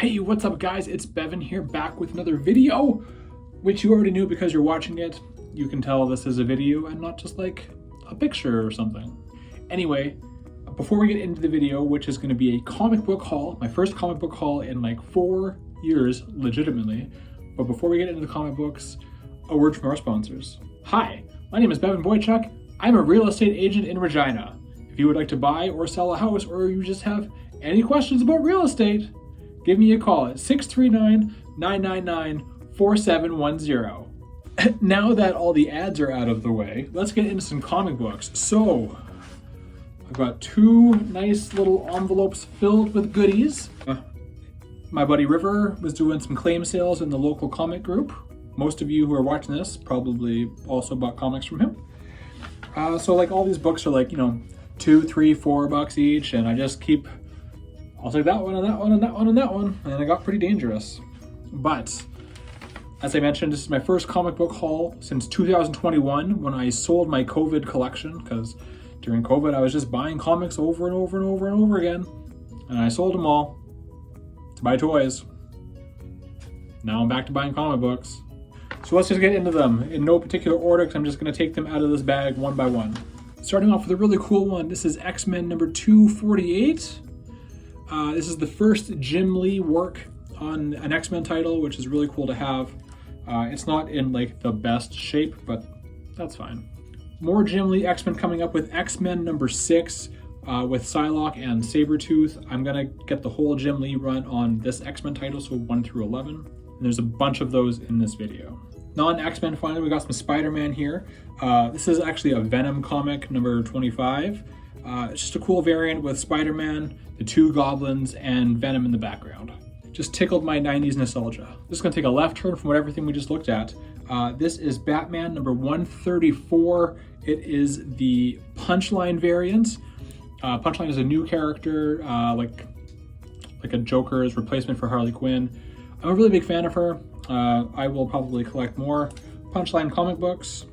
Hey, what's up guys? It's Bevan here, back with another video, which you already knew because you're watching it. You can tell this is a video and not just like a picture or something. Anyway, before we get into the video, which is going to be a comic book haul, my first comic book haul in like 4 years, legitimately. But before we get into the comic books, a word from our sponsors. Hi, my name is Bevan Boychuk. I'm a real estate agent in Regina. If you would like to buy or sell a house, or you just have any questions about real estate, give me a call at 639-999-4710. Now that all the ads are out of the way, let's get into some comic books. So, I've got 2 nice little envelopes filled with goodies. My buddy River was doing some claim sales in the local comic group. Most of you who are watching this probably also bought comics from him. So like all these books are like, you know, $2, $3, $4 each, and I just keep, I'll take that one and that one and that one and that one, and it got pretty dangerous. But as I mentioned, this is my first comic book haul since 2021 when I sold my COVID collection, because during COVID I was just buying comics over and over and over and over again, and I sold them all to buy toys. Now I'm back to buying comic books. So let's just get into them in no particular order, because I'm just going to take them out of this bag one by one. Starting off with a really cool one. This is X-Men number 248. This is the first Jim Lee work on an X-Men title, which is really cool to have. It's not in like the best shape, but that's fine. More Jim Lee X-Men coming up with X-Men number 6 with Psylocke and Sabretooth. I'm gonna get the whole Jim Lee run on this X-Men title, so 1 through 11. And there's a bunch of those in this video. Non-X-Men, finally, we got some Spider-Man here. This is actually a Venom comic, number 25. It's just a cool variant with Spider-Man, the 2 goblins, and Venom in the background. Just tickled my 90s nostalgia. Just gonna take a left turn from everything we just looked at. This is Batman number 134. It is the Punchline variant. Punchline is a new character, like a Joker's replacement for Harley Quinn. I'm a really big fan of her. I will probably collect more Punchline comic books.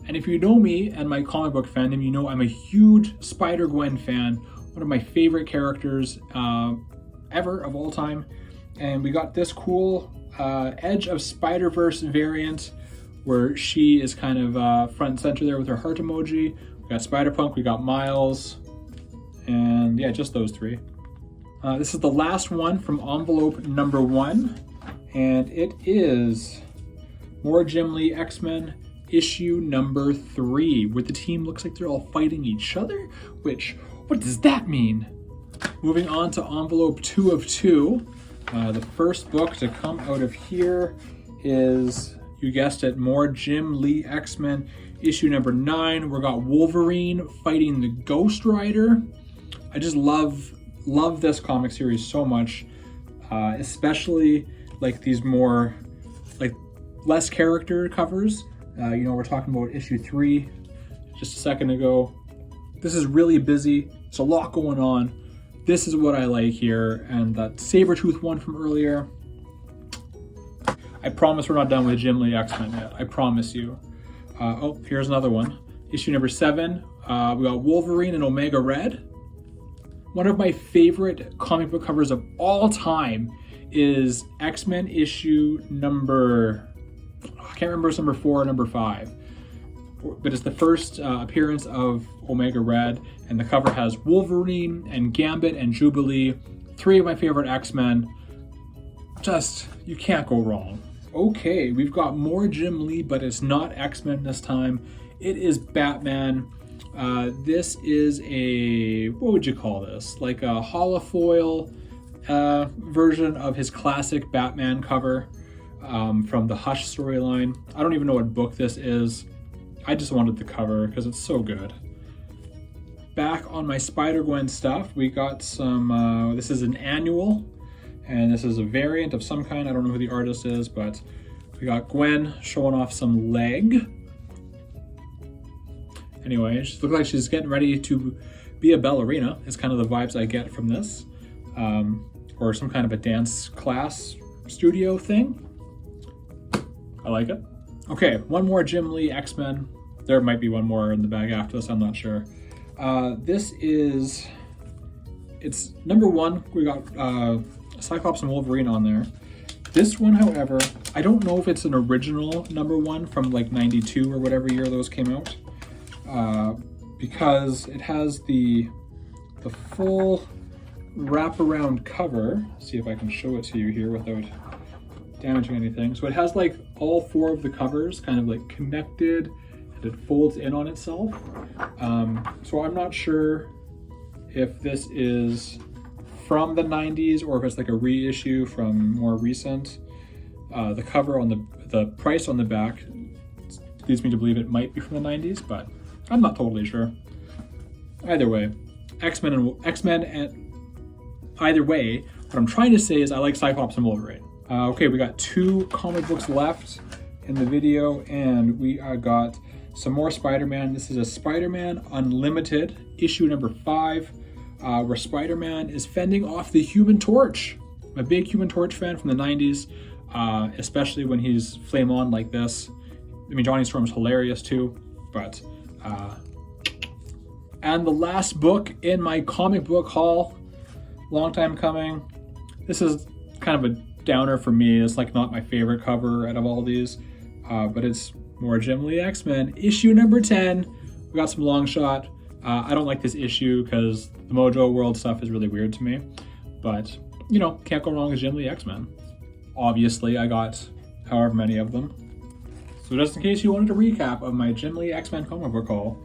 And if you know me and my comic book fandom, you know I'm a huge Spider-Gwen fan, one of my favorite characters ever of all time. And we got this cool Edge of Spider-Verse variant where she is kind of front and center there with her heart emoji. We got Spider-Punk, we got Miles, and yeah, just those 3. This is the last one from envelope number 1, and it is more Jim Lee X-Men issue number 3, where the team looks like they're all fighting each other, which, what does that mean? Moving on to envelope 2 of 2. The first book to come out of here is, you guessed it, more Jim Lee X-Men issue number 9. We got Wolverine fighting the Ghost Rider. I just love this comic series so much, especially like these more like less character covers. You know, we're talking about issue 3 just a second ago. This is really busy. It's a lot going on. This is what I like here, and that Sabretooth one from earlier. I promise we're not done with Jim Lee X-Men yet. I promise you. Oh, here's another one. Issue number 7. We got Wolverine and Omega Red. One of my favorite comic book covers of all time is X-Men issue number, I can't remember if it's number 4 or number 5, but it's the first appearance of Omega Red, and the cover has Wolverine and Gambit and Jubilee, 3 of my favorite X-Men. Just, you can't go wrong. Okay, we've got more Jim Lee, but it's not X-Men this time. It is Batman. This is a, what would you call this? Like a holofoil version of his classic Batman cover from the Hush storyline. I don't even know what book this is. I just wanted the cover because it's so good. Back on my Spider-Gwen stuff, we got some, this is an annual, and this is a variant of some kind. I don't know who the artist is, but we got Gwen showing off some leg. Anyway, she looks like she's getting ready to be a ballerina. It's kind of the vibes I get from this. Or some kind of a dance class studio thing. I like it. Okay, one more Jim Lee X-Men. There might be one more in the bag after this, I'm not sure. This is, it's number 1. We got Cyclops and Wolverine on there. This one, however, I don't know if it's an original #1 from like 92 or whatever year those came out, because it has the full wraparound cover. See if I can show it to you here without damaging anything. So it has like all 4 of the covers kind of like connected, and it folds in on itself. So I'm not sure if this is from the 90s or if it's like a reissue from more recent. The cover on the price on the back leads me to believe it might be from the 90s, but I'm not totally sure. Either way, X-Men and either way, what I'm trying to say is I like Cyclops and Wolverine. Okay, we got 2 comic books left in the video, and we got some more Spider-Man. This is a Spider-Man Unlimited, issue #5. Where Spider-Man is fending off the Human Torch. I'm a big Human Torch fan from the 90s, especially when he's flame on like this. I mean, Johnny Storm's hilarious too, but... And the last book in my comic book haul, long time coming. This is kind of a downer for me. It's like not my favorite cover out of all these, but it's more Jim Lee X-Men, issue #10. We got some long shot. I don't like this issue because the Mojo World stuff is really weird to me, but you know, can't go wrong with Jim Lee X-Men. Obviously, I got however many of them. So just in case you wanted a recap of my Jim Lee X-Men comic book haul,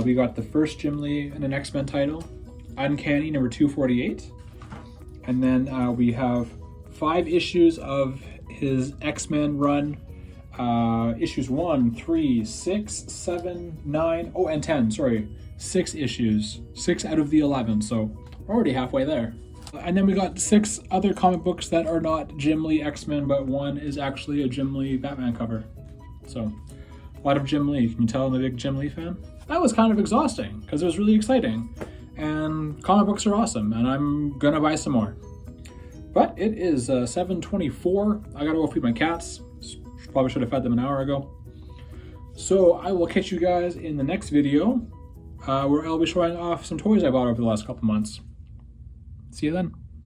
we got the first Jim Lee in an X-Men title, Uncanny #248, and then we have 5 issues of his X-Men run, issues 1, 3, 6, 7, 9, oh, and 10, sorry. 6 issues, 6 out of the 11, so we're already halfway there. And then we got 6 other comic books that are not Jim Lee X-Men, but one is actually a Jim Lee Batman cover. So, a lot of Jim Lee. Can you tell I'm a big Jim Lee fan? That was kind of exhausting, because it was really exciting. And comic books are awesome, and I'm gonna buy some more. But it is 7:24. I gotta go feed my cats. Probably should have fed them an hour ago. So I will catch you guys in the next video, where I'll be showing off some toys I bought over the last couple months. See you then.